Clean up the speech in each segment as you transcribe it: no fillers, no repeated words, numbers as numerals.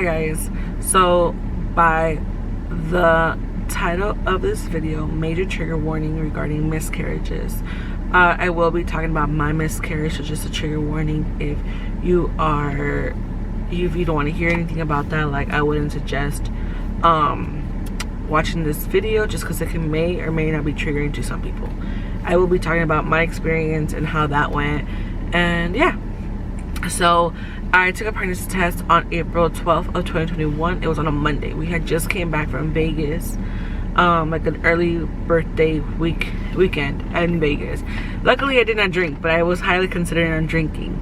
Hi guys, so by the title of this video, major trigger warning regarding miscarriages, I will be talking about my miscarriage, so just a trigger warning. If you don't want to hear anything about that, like, I wouldn't suggest watching this video, just because it may or may not be triggering to some people. I will be talking about my experience and how that went, and yeah. So I took a pregnancy test on April 12th of 2021. It was on a Monday. We had just came back from Vegas, like an early birthday weekend in Vegas. Luckily I did not drink, but I was highly considering on drinking,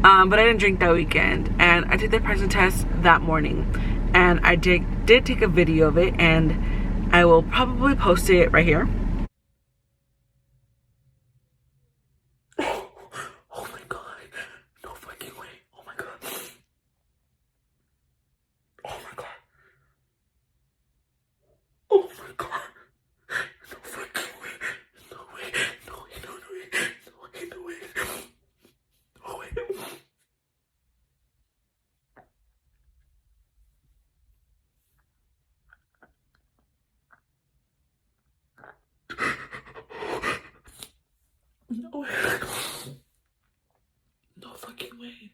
but I didn't drink that weekend. And I took the pregnancy test that morning, and I did take a video of it, and I will probably post it right here. No way. No fucking way.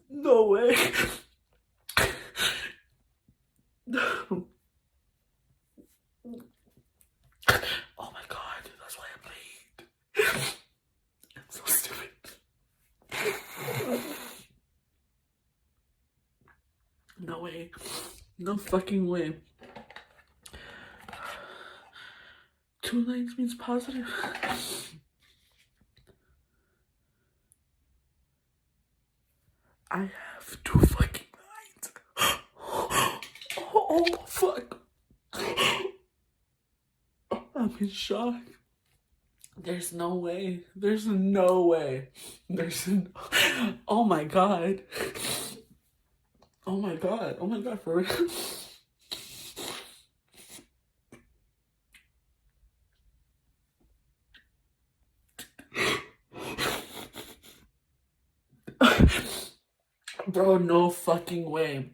No way. Oh my god, that's why I bleed. I'm so stupid. No way. No fucking way. 2 lines means positive. I have 2 fucking lines. Oh fuck. I'm in shock. There's no way. There's no way. Oh my god. Oh my god. Oh my god, for real. Bro, no fucking way.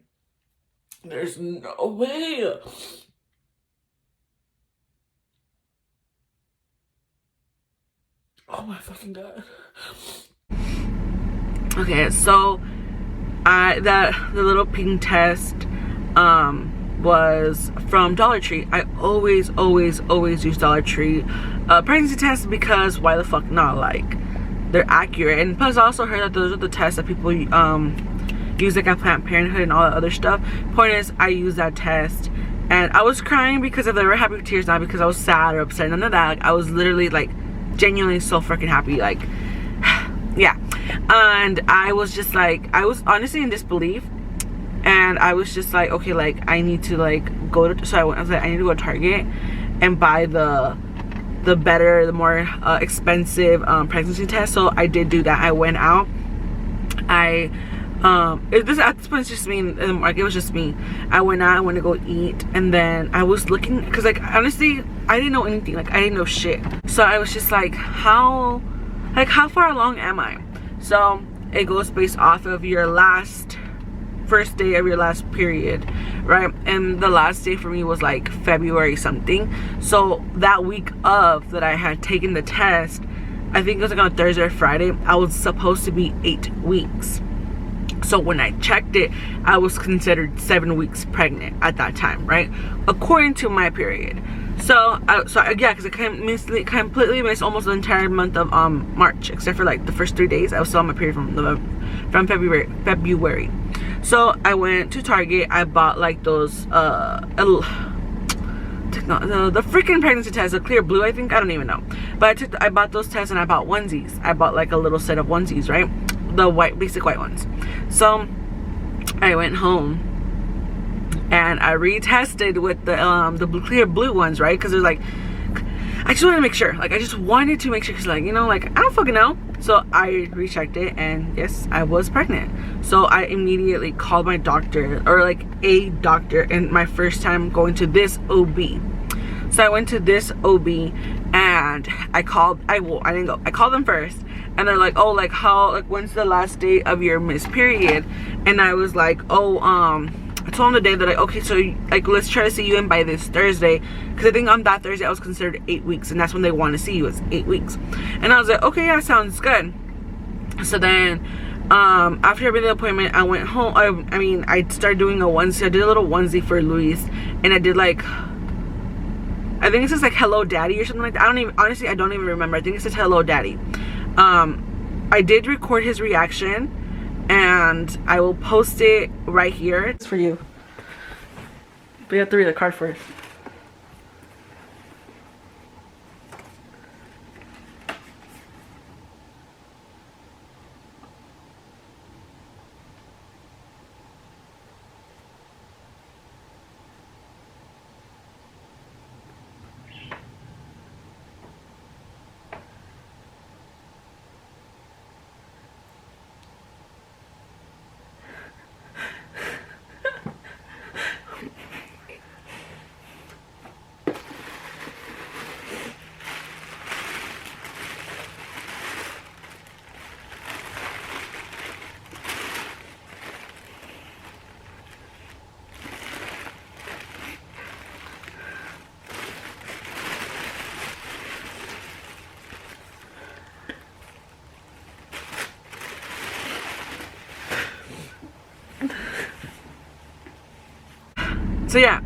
There's no way. Oh my fucking god. Okay, so the little pink test was from Dollar Tree. I always use Dollar Tree pregnancy tests, because why the fuck not? Like, they're accurate. And plus I also heard that those are the tests that people use, like at Planned Parenthood and all that other stuff. Point is, I used that test and I was crying because of the happy tears, not because I was sad or upset, none of that. Like, I was literally like genuinely so freaking happy, like yeah. And I was just like, I was honestly in disbelief, and I was just like, okay, like I need to like go to, so I was like, I need to go to Target and buy the better, the more expensive pregnancy test. So I did do that. I went out. At this point it's just me in the market. It was just me. I went out, I went to go eat, and then I was looking, because like honestly I didn't know anything, like I didn't know shit. So I was just like, how far along am I? So it goes based off of your first day of your last period, right? And the last day for me was like February something. So that week of that I had taken the test, I think it was like on Thursday or Friday, I was supposed to be 8 weeks. So when I checked it, I was considered 7 weeks pregnant at that time, right? According to my period. So yeah, because I completely missed almost the entire month of March, except for like the first 3 days. I was still on my period from February. So I went to Target. I bought like those the freaking pregnancy test, the clear blue, I think, I don't even know. But I bought those tests, and I bought onesies. I bought like a little set of onesies, right? The basic white ones. So I went home and I retested with the clear blue ones, right? Because there's like, I just wanted to make sure. Like, I just wanted to make sure, because, like, you know, like, I don't fucking know. So I rechecked it, and yes, I was pregnant. So I immediately called my doctor, or like a doctor, and my first time going to this OB. So I went to this OB, and I called, I didn't go, I called them first, and they're like, oh, like, how, like, when's the last day of your missed period? And I was like, oh, I told them the day that, like, okay, so, like, let's try to see you in by this Thursday, because I think on that Thursday I was considered 8 weeks, and that's when they want to see you, is 8 weeks. And I was like, okay, yeah, sounds good. So then after every appointment, I went home. I mean, I started doing a onesie. I did a little onesie for Luis, and I did, like, I think it says, like, hello daddy or something like that. I don't even, honestly, I don't even remember. I think it says hello daddy. I did record his reaction, and I will post it right here. It's for you, but you have to read the card first. So yeah,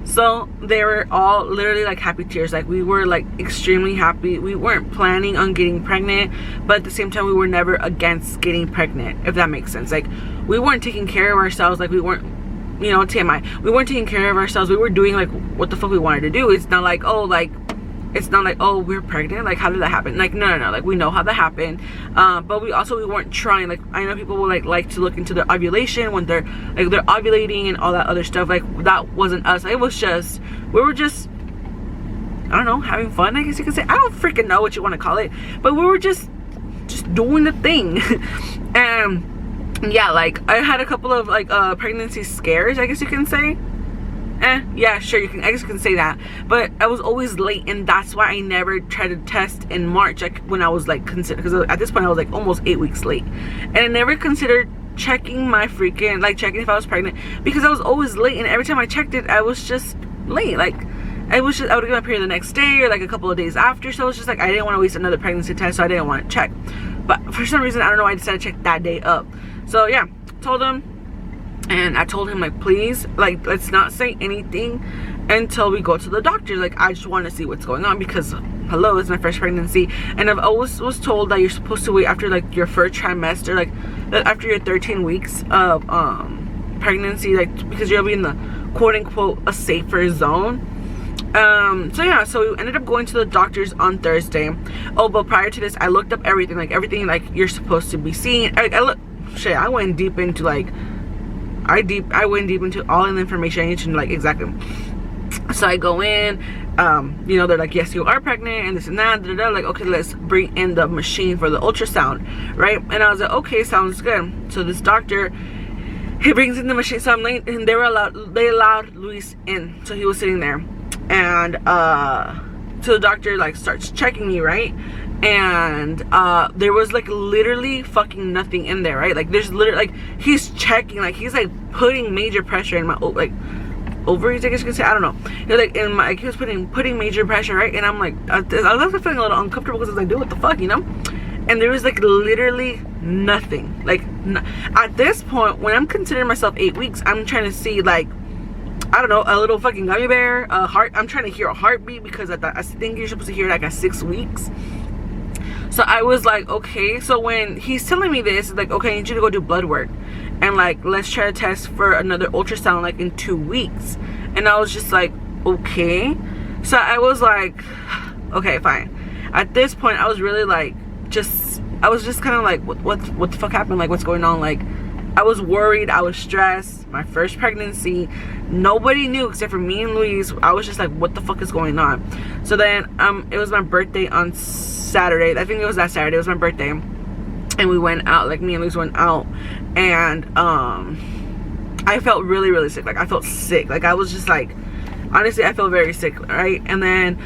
so they were all literally like happy tears. Like, we were like extremely happy. We weren't planning on getting pregnant, but at the same time we were never against getting pregnant, if that makes sense. Like, we weren't taking care of ourselves. Like, we weren't, you know, TMI, we weren't taking care of ourselves. We were doing like what the fuck we wanted to do. It's not like, oh, like, it's not like, oh, we're pregnant, like, how did that happen? Like, no, like, we know how that happened. But we weren't trying. Like, I know people will like to look into their ovulation when they're ovulating and all that other stuff. Like, that wasn't us. It was just, we were just, I don't know, having fun, I guess you could say. I don't freaking know what you want to call it, but we were just doing the thing. And yeah, like, I had a couple of like pregnancy scares, I guess you can say. Yeah, sure, I guess you can say that. But I was always late, and that's why I never tried to test in March, like, when I was like considered, because at this point I was like almost 8 weeks late, and I never considered checking my freaking, like, checking if I was pregnant, because I was always late, and every time I checked it, I was just late. Like, I would get my period the next day or like a couple of days after. So it was just like, I didn't want to waste another pregnancy test, so I didn't want to check. But for some reason, I don't know, I decided to check that day up. So yeah, told him. And I told him, like, please, like, let's not say anything until we go to the doctor. Like, I just want to see what's going on, because hello, it's my first pregnancy, and I've always was told that you're supposed to wait after like your first trimester, like after your 13 weeks of pregnancy, like, because you'll be in the quote unquote a safer zone. So yeah, so we ended up going to the doctors on Thursday. Oh, but prior to this, I looked up everything like you're supposed to be seeing. I went deep into like, I went deep into all of the information I need to know, like, exactly. So I go in, you know, they're like, yes, you are pregnant, and this and that, like, okay, let's bring in the machine for the ultrasound, right? And I was like, okay, sounds good. So this doctor, he brings in the machine, so I'm late, and they allowed Luis in, so he was sitting there, and so the doctor like starts checking me, right? And there was like literally fucking nothing in there, right? Like, there's literally, like, he's checking, like, he's like putting major pressure in my like ovaries, I guess you can say, I don't know, you know, like, in my, like, he was putting major pressure, right? And I'm like, I was feeling a little uncomfortable, because I was like, dude, what the fuck, you know? And there was like literally nothing. Like, at this point, when I'm considering myself 8 weeks, I'm trying to see, like, I don't know, a little fucking gummy bear, a heart. I'm trying to hear a heartbeat, because I think you're supposed to hear it like at 6 weeks. So I was like, okay. So when he's telling me this, like, okay, I need you to go do blood work, and like, let's try to test for another ultrasound like in 2 weeks. And I was just like, okay. So I was like, okay, fine. At this point, I was really like, I was just kind of like, what the fuck happened? Like, what's going on? Like, I was worried, I was stressed. My first pregnancy, nobody knew except for me and Louise. I was just like, what the fuck is going on? So then it was my birthday on Saturday. I think it was that Saturday. It was my birthday, and we went out, like me and Louise went out, and I felt really, really sick. Like I felt sick. Like I was just like, honestly, I felt very sick, right? And then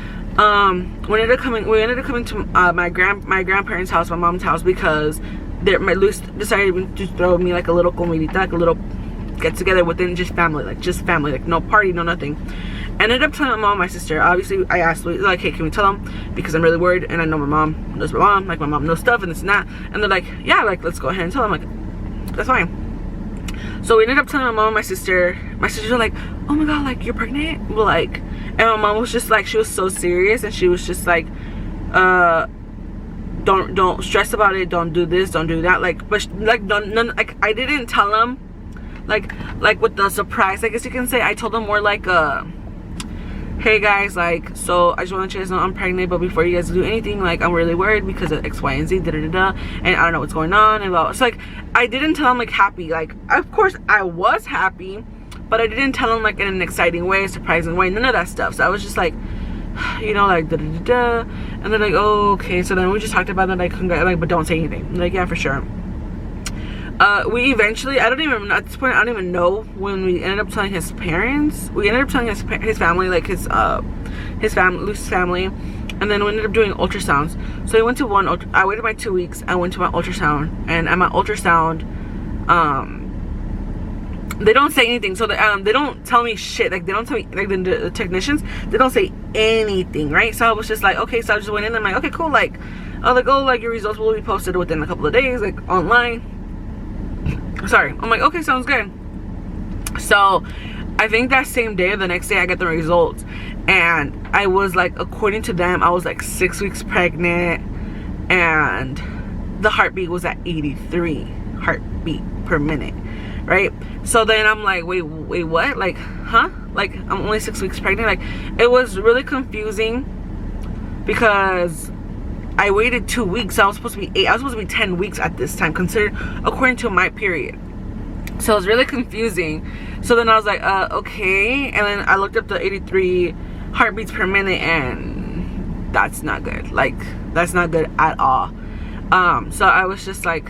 we ended up coming to my grandparents' house, my mom's house, because my Luis decided to throw me like a little comidita, like a little get together within just family, like no party, no nothing. Ended up telling my mom and my sister. Obviously, I asked Luis, like, hey, can we tell them? Because I'm really worried, and I know my mom knows my mom, like my mom knows stuff and this and that. And they're like, yeah, like let's go ahead and tell them. Like, that's fine. So we ended up telling my mom and my sister. My sisters were like, oh my god, like you're pregnant? We're like, and my mom was just like, she was so serious, and she was just like, don't stress about it, don't do this, don't do that, like, but like none, like I didn't tell them like with the surprise, I guess you can say. I told them more like hey guys, like, so I just want to let you guys know I'm pregnant, but before you guys do anything, like I'm really worried because of X, Y, and Z, and I don't know what's going on, and blah. So like I didn't tell them like happy, like of course I was happy, but I didn't tell them like in an exciting way, surprising way, none of that stuff. So I was just like, you know, like and they're like, oh, okay. So then we just talked about it, like, but don't say anything. I'm like, yeah, for sure. We eventually, I don't even, at this point, I don't even know when we ended up telling his parents. We ended up telling his family, like his family, Lucy's family, and then we ended up doing ultrasounds. So I went to I waited my 2 weeks. I went to my ultrasound, and at my ultrasound, they don't say anything. So they don't tell me shit. Like they don't tell me, like the technicians, they don't say anything, right? So I was just like, okay. So I just went in and I'm like, okay, cool. Like, I was like, oh, like your results will be posted within a couple of days, like online. Sorry. I'm like, okay, sounds good. So I think that same day or the next day I get the results, and I was like, according to them, I was like 6 weeks pregnant, and the heartbeat was at 83 heartbeat per minute, right? So then I'm like, wait, what? Like, huh? Like I'm only 6 weeks pregnant? Like it was really confusing because I waited 2 weeks. I was supposed to be 8. I was supposed to be 10 weeks at this time, considered according to my period. So it was really confusing. So then I was like, okay. And then I looked up the 83 heartbeats per minute, and that's not good. Like that's not good at all. So I was just like,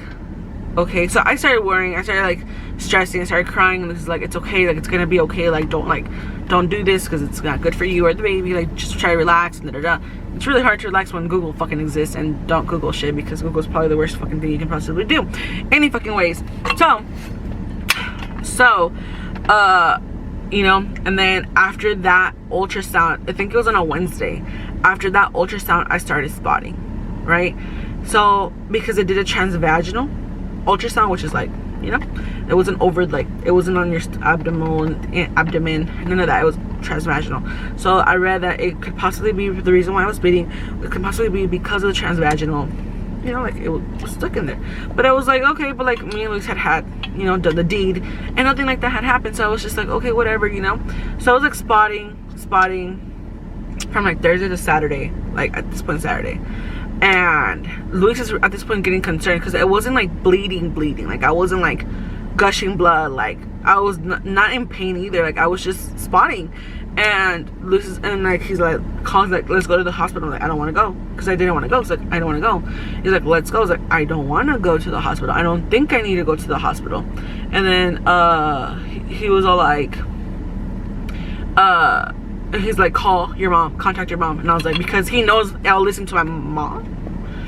okay. So I started worrying. I started like stressing. I started crying, and this is like, it's okay. Like it's gonna be okay. Like don't do this because it's not good for you or the baby. Like just try to relax and da. It's really hard to relax when Google fucking exists, and don't Google shit because Google's probably the worst fucking thing you can possibly do. Any fucking ways. So, you know, and then after that ultrasound, I think it was on a Wednesday. After that ultrasound, I started spotting, right? So because I did a transvaginal ultrasound, which is like, you know, it wasn't over, like it wasn't on your abdomen, none of that. It was transvaginal. So I read that it could possibly be the reason why I was bleeding. It could possibly be because of the transvaginal, you know, like it was stuck in there. But I was like, okay, but like me and Luis had, you know, done the deed, and nothing like that had happened. So I was just like, okay, whatever, you know. So I was like spotting from like Thursday to Saturday, like at this point Saturday. And Luis is at this point getting concerned because it wasn't like bleeding, like I wasn't like gushing blood, like I was not in pain either, like I was just spotting. And Luis is, and like he's like calls like, let's go to the hospital. Like I don't want to go, because I didn't want to go. So like I don't want to go. He's like, let's go. I was like, I don't want to go to the hospital. I don't think I need to go to the hospital. And then he was all like, he's like, call your mom, contact your mom. And I was like, because he knows I'll listen to my mom.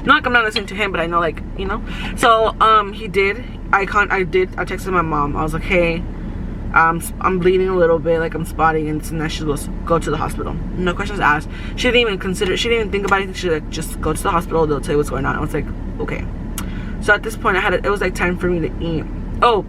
Not like I'm not listening to him, but I know, like, you know. So he did. I texted my mom. I was like, hey, I'm bleeding a little bit, like I'm spotting, and now she's supposed to go to the hospital. No questions asked. She didn't even consider, she didn't even think about it. She like, just go to the hospital, they'll tell you what's going on. I was like, okay. So at this point it was like time for me to eat. Oh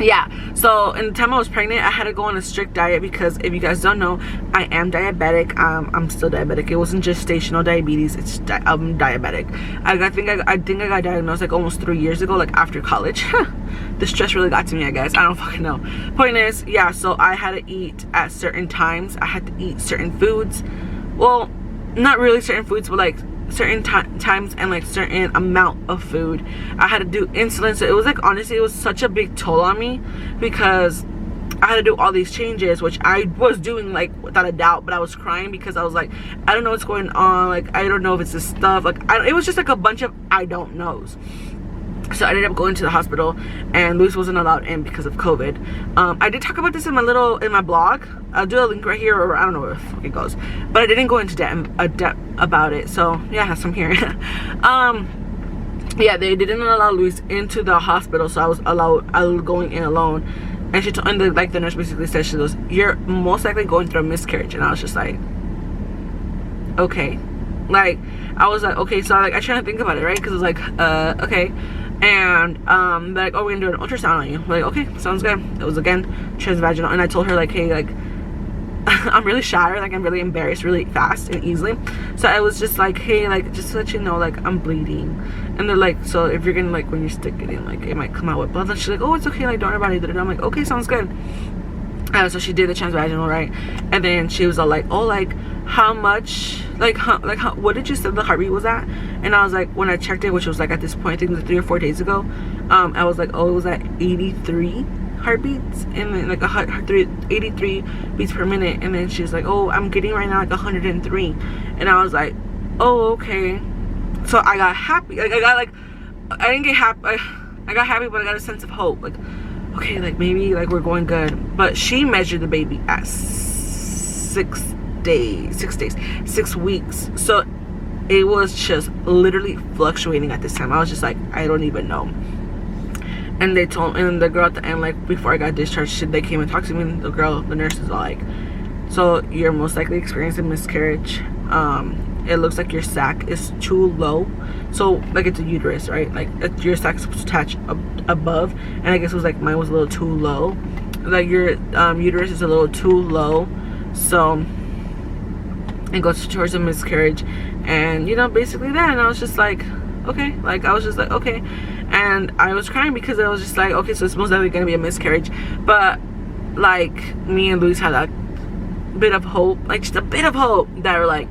yeah, so in the time I was pregnant, I had to go on a strict diet because if you guys don't know, I am diabetic. I'm still diabetic. It wasn't gestational diabetes, it's I'm diabetic. I think I got diagnosed like almost 3 years ago, like after college. The stress really got to me, I guess. I don't fucking know. Point is, yeah, so I had to eat at certain times. I had to eat certain foods. Well, not really certain foods, but like certain times and like certain amount of food. I had to do insulin, so it was like, honestly, it was such a big toll on me because I had to do all these changes, which I was doing like without a doubt, but I was crying because I was like, I don't know what's going on, like I don't know if it's this stuff, like it was just like a bunch of I don't knows. So I ended up going to the hospital, and Luis wasn't allowed in because of COVID. I did talk about this in my blog. I'll do a link right here, or I don't know if it goes, but I didn't go into depth about it. So yeah, so I'm here. Yeah, they didn't allow Luis into the hospital, so I was going in alone. And she told, and the nurse basically said, she goes, "You're most likely going through a miscarriage." And I was just like, okay. Like, I was like, okay. So I tried to think about it, right? Because it was like, okay. And they're like, oh, we're gonna do an ultrasound on you. We're like, okay, sounds good. It was again transvaginal, and I told her like, hey, like I'm really shy, like I'm really embarrassed really fast and easily. So I was just like, hey, like just to let you know, like I'm bleeding. And they're like, so if you're gonna like when you stick it in, like it might come out with blood. And she's like, oh, it's okay, like don't worry about it. And I'm like, okay, sounds good. So she did the transvaginal, right? And then she was all like, oh, like how much, like how, what did you say the heartbeat was at? And I was like, when I checked it, which was like at this point, I think it was 3 or 4 days ago, I was like, oh, it was at 83 heartbeats, and then like 83 beats per minute. And then she's like, oh, I'm getting right now like 103. And I was like, oh, okay. So I got happy, like I didn't get happy, I got happy, but I got a sense of hope, like okay, like maybe like we're going good. But she measured the baby at 6 weeks, so it was just literally fluctuating at this time. I was just like, I don't even know. And they told, and the girl at the end, like before I got discharged, they came and talked to me, and the nurse is all like, so you're most likely experiencing miscarriage. It looks like your sac is too low, so like it's a uterus, right? Like your sac is supposed to attach above, and I guess it was like mine was a little too low, like your uterus is a little too low, so it goes towards a miscarriage. And you know, basically that. And I was just like, okay, like I was just like, okay. And I was crying because I was just like, okay, so it's most likely gonna be a miscarriage. But like me and Luis had a bit of hope, like just a bit of hope that were like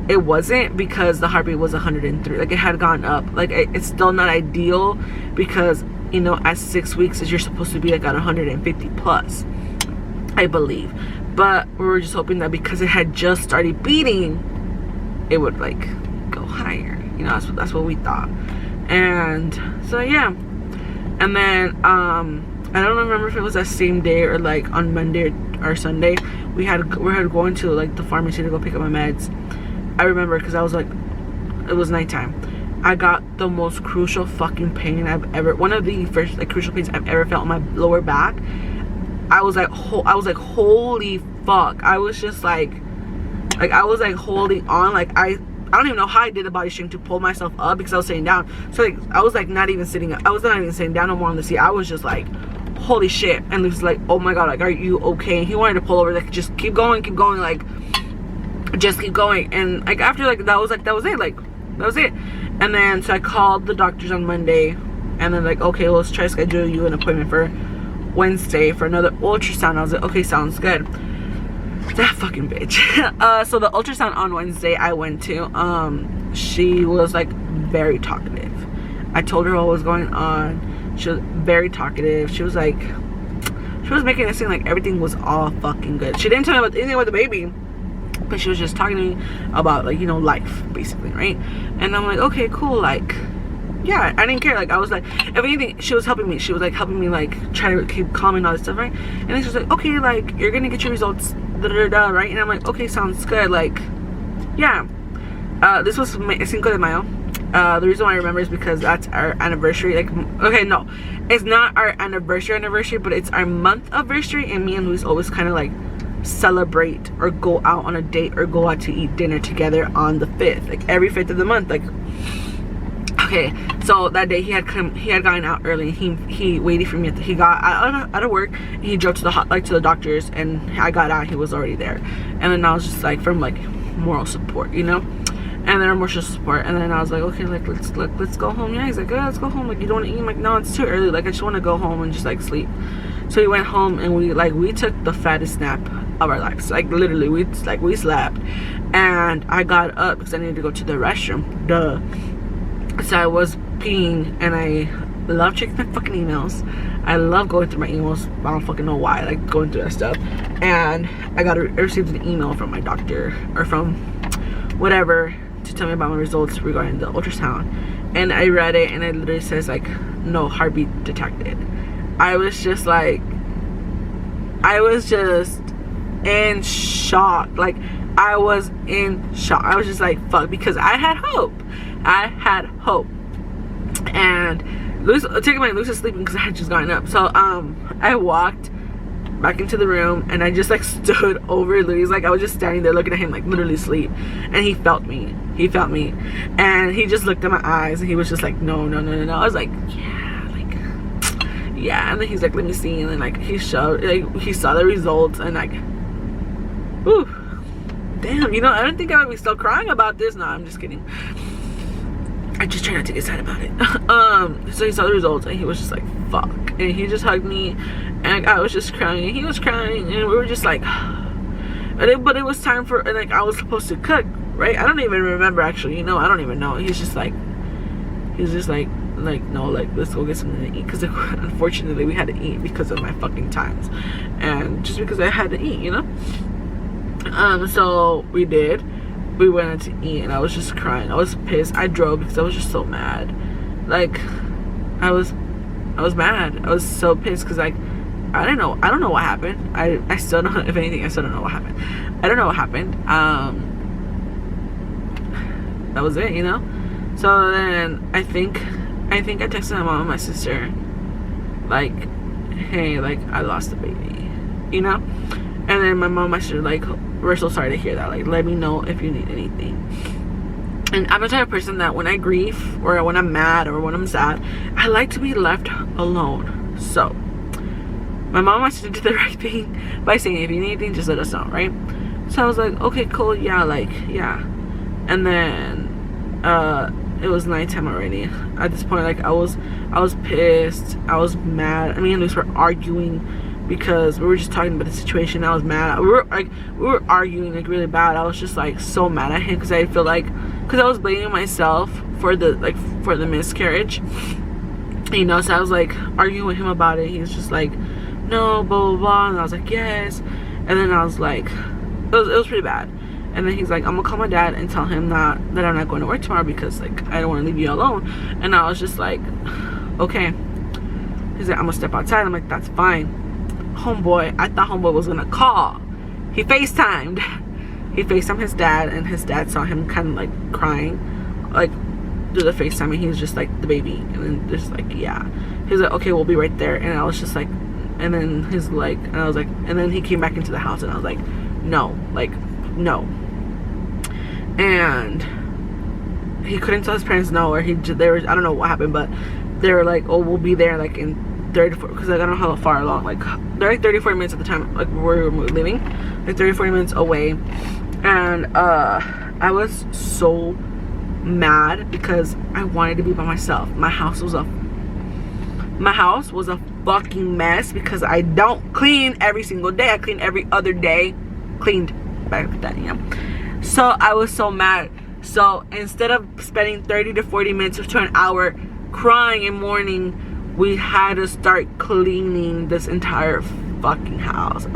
it wasn't, because the heartbeat was 103, like it had gone up. Like it's still not ideal, because you know at 6 weeks you're supposed to be like at 150 plus, I believe. But we were just hoping that because it had just started beating, it would like go higher, you know. That's what we thought. And so yeah, and then I don't remember if it was that same day or like on Monday or Sunday, we had going to like the pharmacy to go pick up my meds. I remember because I was like, it was nighttime. I got the most crucial fucking pain I've ever, one of the first like crucial pains I've ever felt in my lower back. I was like holy fuck. I was just like I was like holding on, like I don't even know how I did the body strength to pull myself up, because I was sitting down. So like I was like not even sitting up. I was not even sitting down no more on the seat. I was just like, holy shit. And Luis was like, oh my god, like are you okay? And he wanted to pull over, like just keep going, like just keep going. And like after like that was it, like that was it. And then so I called the doctors on Monday, and then like, okay, well, let's try to schedule you an appointment for Wednesday for another ultrasound. I was like, okay, sounds good. That fucking bitch. So the ultrasound on Wednesday I went to, she was like very talkative. I told her what was going on. She was very talkative. She was like, she was making it seem like everything was all fucking good. She didn't tell me about anything with the baby, but she was just talking to me about like, you know, life basically, right? And I'm like, okay, cool. Like, yeah, I didn't care. Like I was like, if anything, she was helping me. She was like helping me like try to keep calm and all this stuff, right? And then she was like, okay, like you're gonna get your results, right? And I'm like, okay, sounds good. Like, yeah. This was Cinco de Mayo. The reason why I remember is because that's our anniversary. Like, okay, no, it's not our anniversary, but it's our month anniversary. And me and Luis always kind of like celebrate or go out on a date or go out to eat dinner together on the 5th, like every 5th of the month. Like, okay, so that day he had gotten out early. He waited for me. He got out of work, and he drove to the doctors, and I got out. He was already there. And then I was just like, from like moral support, you know. And then emotional support. And then I was like, okay, like let's go home. Yeah, he's like, yeah, let's go home. Like, you don't want to eat? I'm like, no, it's too early. Like, I just want to go home and just like sleep. So we went home, and we took the fattest nap of our lives. Like literally, we slept, and I got up because I needed to go to the restroom. Duh. So I was peeing, and I love checking my fucking emails. I love going through my emails. I don't fucking know why. I like going through that stuff. And I received an email from my doctor, or from whatever, to tell me about my results regarding the ultrasound. And I read it, and it literally says like, no heartbeat detected. I was just in shock. Like, I was in shock. I was just like, fuck, because I had hope. And Luce is sleeping because I had just gotten up. So I walked back into the room, and I just like stood over Louis. Like, I was just standing there looking at him, like literally asleep. And he felt me, and he just looked at my eyes, and he was just like, no. I was like, yeah. And then he's like, let me see. And then like he saw the results, and like, ooh, damn, I don't think I would be still crying about this. No, I'm just kidding. I just try not to get sad about it. So he saw the results, and he was just like, fuck. And he just hugged me, and I was just crying, and he was crying, and we were just like, but it was time for, and like I was supposed to cook, right? I don't even remember actually, I don't even know. He's just like, no, like, let's go get something to eat, because unfortunately we had to eat because of my fucking times, and just because I had to eat, so we did. We went out to eat, and I was just crying. I was pissed. I drove because I was just so mad. Like, I was mad. I was so pissed because, like, I don't know what happened. I still don't, if anything, I still don't know what happened. I don't know what happened. That was it, So then I think I texted my mom and my sister, like, hey, like, I lost the baby, And then my mom and my sister, like, we're so sorry to hear that. Like, let me know if you need anything. And I'm the type of person that when I grieve, or when I'm mad, or when I'm sad, I like to be left alone. So my mom wants to do the right thing by saying, if you need anything, just let us know, right? So I was like, okay, cool, yeah. And then it was nighttime already. At this point, like, I was pissed. I was mad. Me and Luce were arguing because we were just talking about the situation. I was mad. We were arguing like really bad. I was just like so mad at him because I feel like, because I was blaming myself for the miscarriage, So I was like arguing with him about it. He was just like, no, blah blah blah, and I was like, yes. And then I was like, it was pretty bad. And then he's like, I'm gonna call my dad and tell him that I'm not going to work tomorrow because like I don't want to leave you alone. And I was just like, okay. He's like, I'm gonna step outside. I'm like, that's fine. Homeboy, I thought homeboy was gonna call. He FaceTimed his dad, and his dad saw him kind of like crying, like through the FaceTime, and he was just like, the baby. And then just like, yeah. He's like, okay, we'll be right there. And I was just like, and then he's like, and I was like, and then he came back into the house, and I was like, no. And he couldn't tell his parents no, or they were, I don't know what happened, but they were like, oh, we'll be there like in 30, because like, I don't know how far along, like they're like 30-40 minutes at the time, like where we were living, like 30-40 minutes away. And I was so mad because I wanted to be by myself. My house was a fucking mess because I don't clean every single day. I clean every other day. Cleaned back then, So I was so mad. So instead of spending 30 to 40 minutes to an hour crying and mourning, we had to start cleaning this entire fucking house.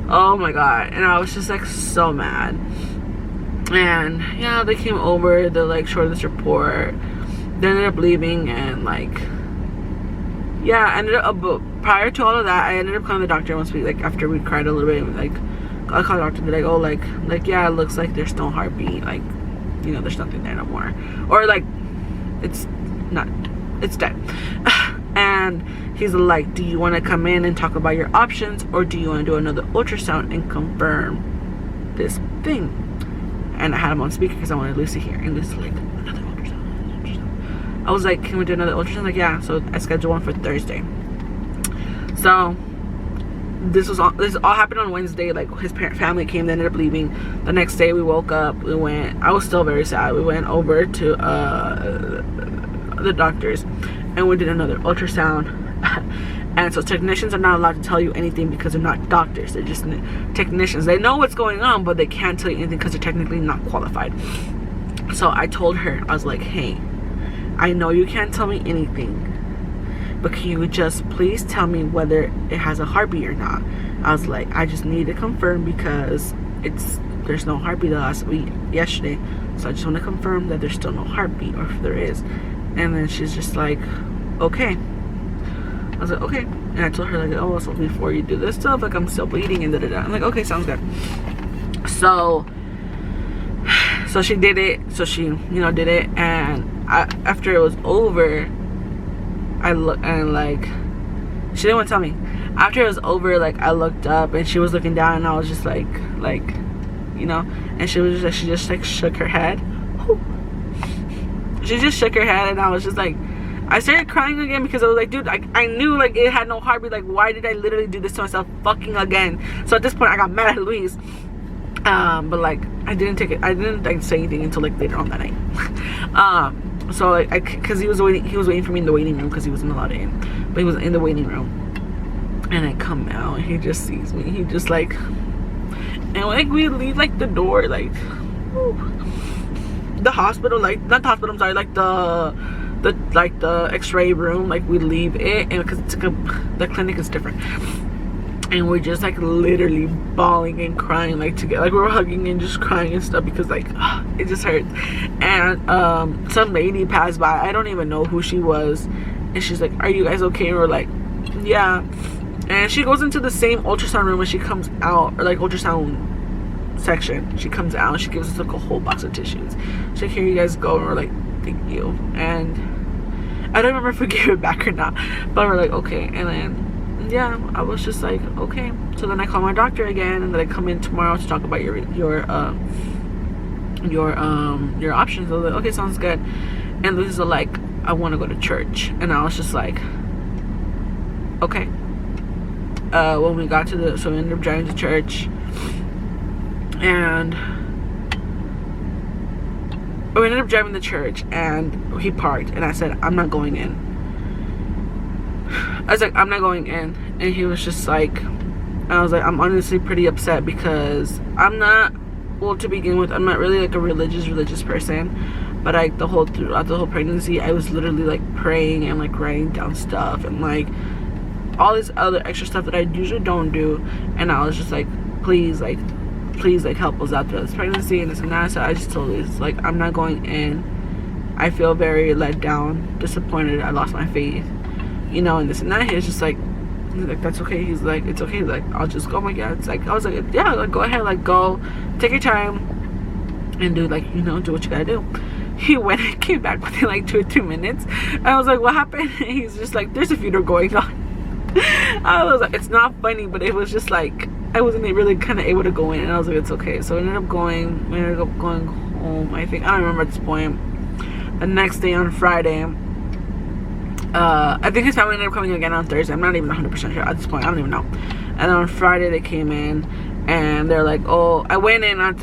Oh my god. And I was just like so mad. And yeah, they came over, they like showed this report. They ended up leaving, and like, yeah, I ended up, prior to all of that, I ended up calling the doctor once we, like, after we cried a little bit, like, I called the doctor, they're like, oh, like, yeah, it looks like there's no heartbeat, like, there's nothing there no more. Or like, it's dead. And he's like, do you want to come in and talk about your options, or do you want to do another ultrasound and confirm this thing? And I had him on speaker because I wanted Lucy here, and Lucy's like, another ultrasound. I was like, can we do another ultrasound? Like, yeah. So I scheduled one for Thursday. So this all happened on Wednesday. Like, his family came, they ended up leaving. The next day we woke up, I was still very sad. We went over to the doctor's, and we did another ultrasound. And so technicians are not allowed to tell you anything because they're not doctors. They're just technicians. They know what's going on, but they can't tell you anything because they're technically not qualified. So I told her, I was like, hey, I know you can't tell me anything, but can you just please tell me whether it has a heartbeat or not? I was like, I just need to confirm because there's no heartbeat yesterday. So I just want to confirm that there's still no heartbeat, or if there is. And then she's just like, okay. I was like, okay. And I told her, like, oh, so before you do this stuff, like, I'm still bleeding and da-da-da. I'm like, okay, sounds good. So she did it. So she, did it. And after it was over, I looked, and, like, she didn't want to tell me. After it was over, like, I looked up, and she was looking down, and I was just like, and she just, like, shook her head. She just shook her head, and I was just like, I started crying again because I was like, dude, I knew, like, it had no heartbeat. Like, why did I literally do this to myself fucking again? So at this point, I got mad at Louise. But, like, I didn't like, say anything until, like, later on that night. So, like, because he was waiting for me in the waiting room because he wasn't allowed in. But he was in the waiting room. And I come out, and he just sees me. He just, like, and, like, we leave, like, the door, like, the hospital, like, not the hospital, I'm sorry, like, the x-ray room, like, we leave it, and because the clinic is different, and we're just, like, literally bawling and crying, like, together, like, we were hugging and just crying and stuff because, like, it just hurts. And some lady passed by, I don't even know who she was, and she's like, are you guys okay? And we're like, yeah. And she goes into the same ultrasound room, and she comes out, or, like, ultrasound section, she comes out, and she gives us, like, a whole box of tissues. She's like, here you guys go. And we're like, thank you. And I don't remember if we gave it back or not, but we're like, okay. And then, yeah, I was just like, okay. So then I call my doctor again, and then I come in tomorrow to talk about your options. I was like, okay, sounds good. And Lizzeth was like, I want to go to church. And I was just like, okay. When we got to so we ended up driving to church, and we ended up driving to church, and he parked, and I said, I'm not going in. I was like, I'm not going in. And he was just like, I was like, I'm honestly pretty upset because I'm not, well, to begin with, I'm not really, like, a religious person, but, like, throughout the whole pregnancy, I was literally, like, praying and, like, writing down stuff and, like, all this other extra stuff that I usually don't do. And I was just like, please, like, help us out through this pregnancy and this and that. So I just told Liz, like, I'm not going in. I feel very let down, disappointed. I lost my faith, and this and that. He's just like, that's okay. He's like, it's okay. Like, I'll just go. Oh my God. It's like, I was like, yeah, like, go ahead, like, go, take your time, and do, like, do what you gotta do. He went and came back within, like, 2 minutes. I was like, what happened? And he's just like, there's a funeral going on. I was like, it's not funny, but it was just like, I wasn't really kind of able to go in, and I was like, it's okay. So we ended up going home, I think. I don't remember at this point. The next day on Friday, I think his family ended up coming again on Thursday. I'm not even 100% sure at this point. I don't even know. And then on Friday they came in, and they're like, oh, I went in on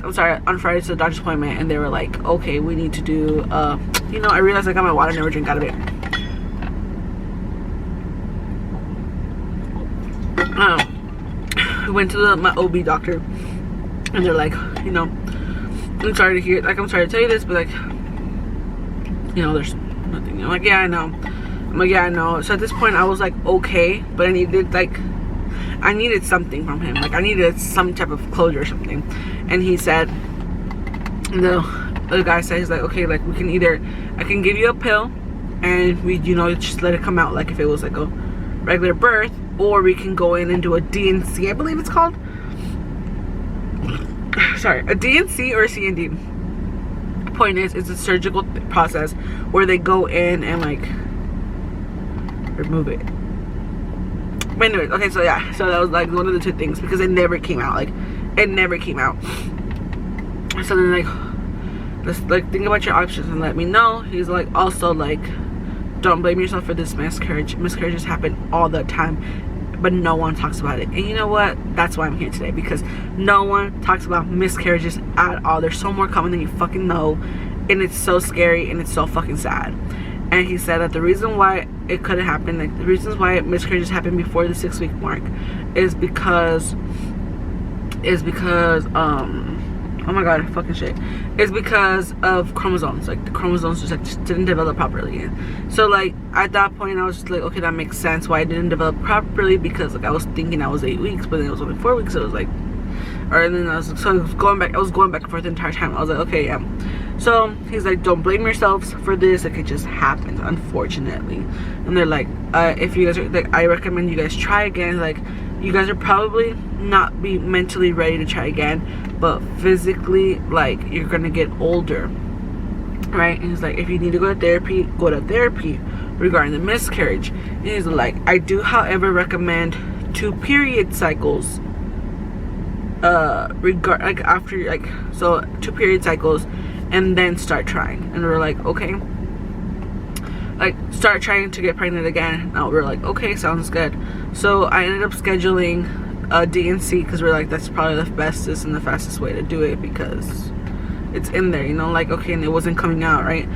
Friday to the doctor's appointment, and they were like, okay, we need to do I realized I got my water, never drink out of it. We went to my OB doctor, and they're like, I'm sorry to tell you this, but, like, there's nothing. I'm like, yeah, I know. So at this point, I was like, okay, but I needed something from him. Like, I needed some type of closure or something. And he said, the guy said, he's like, okay, like, we can I can give you a pill, and we, just let it come out, like, if it was, like, a regular birth, or we can go in and do a D&C, I believe it's called. Sorry, a D&C or a C&D. Point is, it's a surgical process where they go in and, like, remove it. But anyways, okay, so yeah, so that was, like, one of the 2 things, because it never came out. Like, it never came out. So then, like, let's, like, think about your options and let me know. He's like, also, like, don't blame yourself for this miscarriage. Miscarriages happen all the time, but no one talks about it. And you know what? That's why I'm here today, because no one talks about miscarriages at all. They're so more common than you fucking know, and it's so scary, and it's so fucking sad. And he said that the reason why it could have happened. Like, the reasons why miscarriages happen before the 6-week mark is because oh my god, fucking shit. It's because of chromosomes. Like, the chromosomes just didn't develop properly. So like, at that point I was just like, okay, that makes sense why it didn't develop properly, because like I was thinking I was 8 weeks, but then it was only 4 weeks. So it was like, and then I was going back and forth the entire time. I was like, okay, yeah. So he's like, don't blame yourselves for this, like, it just happens, unfortunately. And they're like, if you guys are like, I recommend you guys try again. Like, you guys are probably not be mentally ready to try again, but physically, like, you're gonna get older, right? And he's like, if you need to go to therapy regarding the miscarriage. And he's like, I do however recommend 2 period cycles, after, like, so 2 period cycles, and then start trying. And we're like, okay, like, start trying to get pregnant again. Now we're like, okay, sounds good. So I ended up scheduling a DNC, because we're like, that's probably the bestest and the fastest way to do it, because it's in there, you know, like, okay, and it wasn't coming out, right?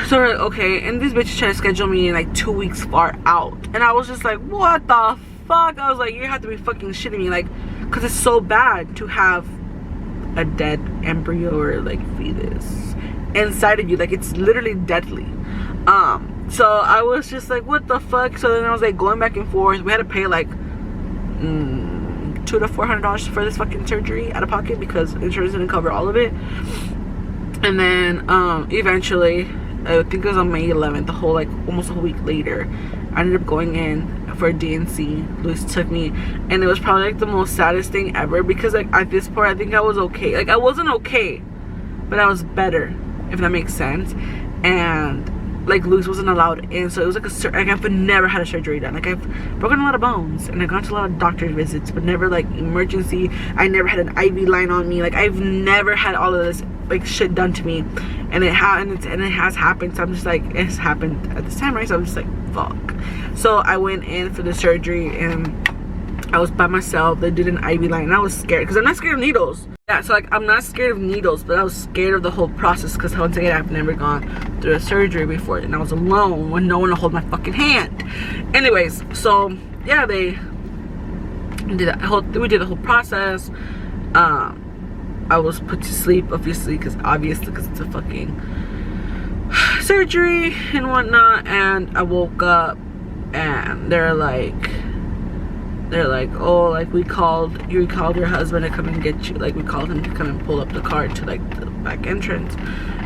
So we're like, okay, and these bitches try to schedule me in like 2 weeks far out, and I was just like, what the fuck? I was like, you have to be fucking shitting me, like, because it's so bad to have a dead embryo or like fetus inside of you. Like, it's literally deadly. So I was just like, what the fuck? So then I was like going back and forth. We had to pay like $200 to $400 for this fucking surgery out of pocket, because insurance didn't cover all of it. And then eventually, I think it was on May 11th, almost a whole week later, I ended up going in for a DNC. Luis took me, and it was probably like the most saddest thing ever, because like at this point I think I was okay. Like, I wasn't okay, but I was better, if that makes sense. And like, Luis wasn't allowed in, so it was like like, I've never had a surgery done. Like, I've broken a lot of bones, and I've gone to a lot of doctor's visits, but never like emergency. I never had an IV line on me. Like, I've never had all of this like shit done to me, and it has happened. So I'm just like, it's happened at this time, right? So I'm just like, fuck. So I went in for the surgery, and I was by myself. They did an IV line, and I was scared, because I'm not scared of needles. Yeah, so like, I'm not scared of needles, but I was scared of the whole process, because once again, I've never gone through a surgery before, and I was alone with no one to hold my fucking hand. Anyways, so yeah, we did the whole process. I was put to sleep, obviously, because it's a fucking surgery and whatnot. And I woke up, and they're like, oh, like, we called your husband to come and get you. Like, we called him to come and pull up the car to like the back entrance.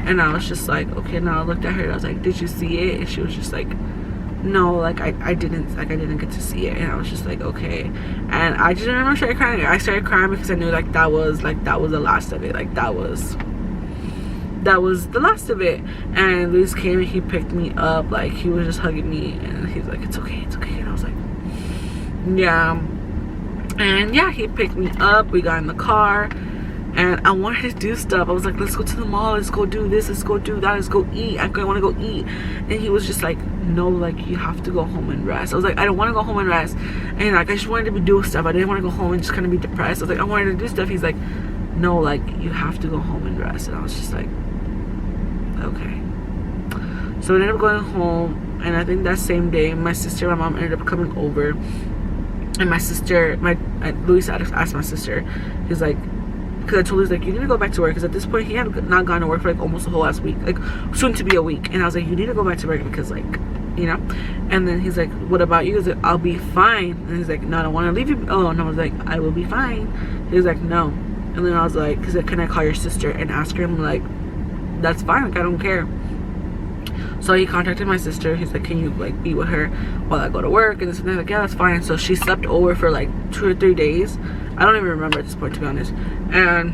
And I was just like, okay. Now I looked at her, and I was like, did you see it? And she was just like, no, like, I didn't get to see it. And I was just like, okay. And I just remember started crying. I started crying because I knew like that was the last of it. Like, that was the last of it. And Luis came, and he picked me up. Like, he was just hugging me, and he's like, it's okay. And I was like, yeah. And yeah, he picked me up. We got in the car, and I wanted to do stuff. I was like, let's go to the mall, let's go do this, let's go do that, let's go eat. I want to go eat. And he was just like, no, like, you have to go home and rest. I was like, I don't want to go home and rest. And like, I just wanted to do stuff. I didn't want to go home and just kind of be depressed. I was like, I wanted to do stuff. He's like, no, like, you have to go home and rest. And I was just like, okay. So we ended up going home, and I think that same day, my sister and my mom ended up coming over. And my sister, Luis asked my sister, he's like, because I told Luis, like, you need to go back to work, because at this point he had not gone to work for like almost a whole last week, like soon to be a week. And I was like, you need to go back to work, because like, you know. And then he's like, what about you? He's like, I'll be fine. And he's like, no, I don't want to leave you alone. And I was like, I will be fine. He was like, no. And then I was like, he's like, can I call your sister and ask her? I'm like, that's fine, like, I don't care. So he contacted my sister. He's like, can you like be with her while I go to work? And this and that. Like, yeah, that's fine. So she slept over for like 2 or 3 days. I don't even remember at this point, to be honest. And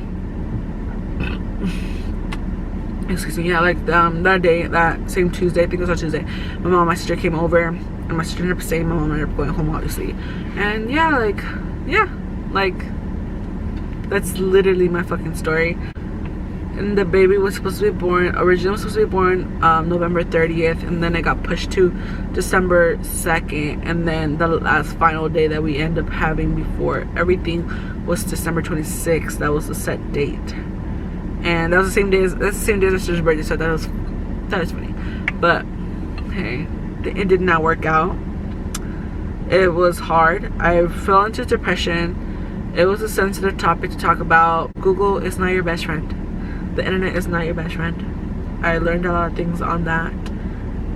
excuse me, yeah, like that day, that same Tuesday, I think it was on Tuesday, my mom and my sister came over, and my sister ended up staying. My mom ended up going home, obviously. And yeah, like that's literally my fucking story. And the baby was supposed to be born, originally was supposed to be born November 30th, and then it got pushed to December 2nd, and then the last final day that we end up having before everything was December 26th. That was the set date, and that was the same day as my sister's birthday. So that was funny. But hey, it did not work out. It was hard. I fell into depression. It was a sensitive topic to talk about. Google is not your best friend. The internet is not your best friend. I learned a lot of things on that,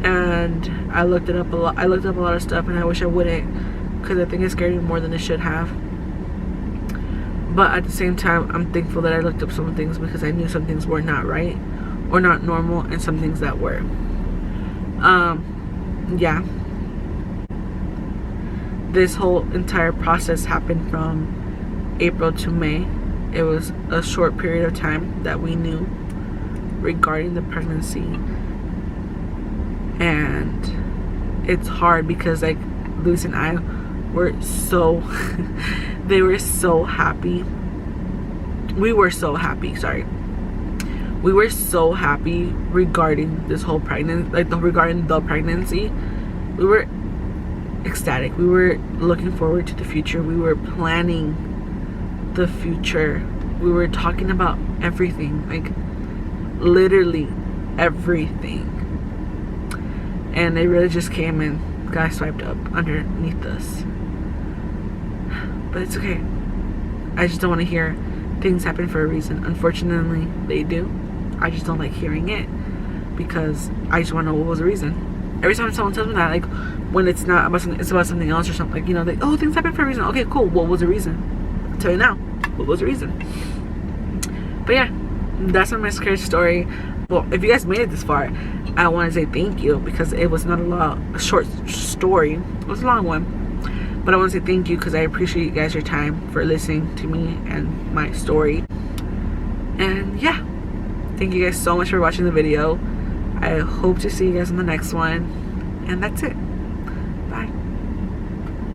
and I looked it up a lot. I looked up a lot of stuff, and I wish I wouldn't, because I think it scared me more than it should have. But at the same time, I'm thankful that I looked up some things, because I knew some things were not right or not normal, and some things that were. Yeah. This whole entire process happened from April to May. It was a short period of time that we knew regarding the pregnancy. And it's hard because, like, Lucy and I were so they were so happy. We were so happy, sorry. We were so happy regarding this whole regarding the pregnancy. We were ecstatic. We were looking forward to the future. We were planning the future. We were talking about everything, like literally everything. And it really just came and got swiped up underneath us. But it's okay. I just don't want to hear things happen for a reason. Unfortunately, they do. I just don't like hearing it, because I just want to know what was the reason. Every time someone tells me that, like, when it's not about something, it's about something else or something, like, you know, like, oh, things happen for a reason. Okay, cool. What was the reason? I'll tell you now. What was the reason? But yeah, that's my miscarriage story. Well, if you guys made it this far, I want to say thank you, because it was not a short story. It was a long one. But I want to say thank you, because I appreciate you guys your time for listening to me and my story. And yeah, thank you guys so much for watching the video. I hope to see you guys in the next one. And that's it.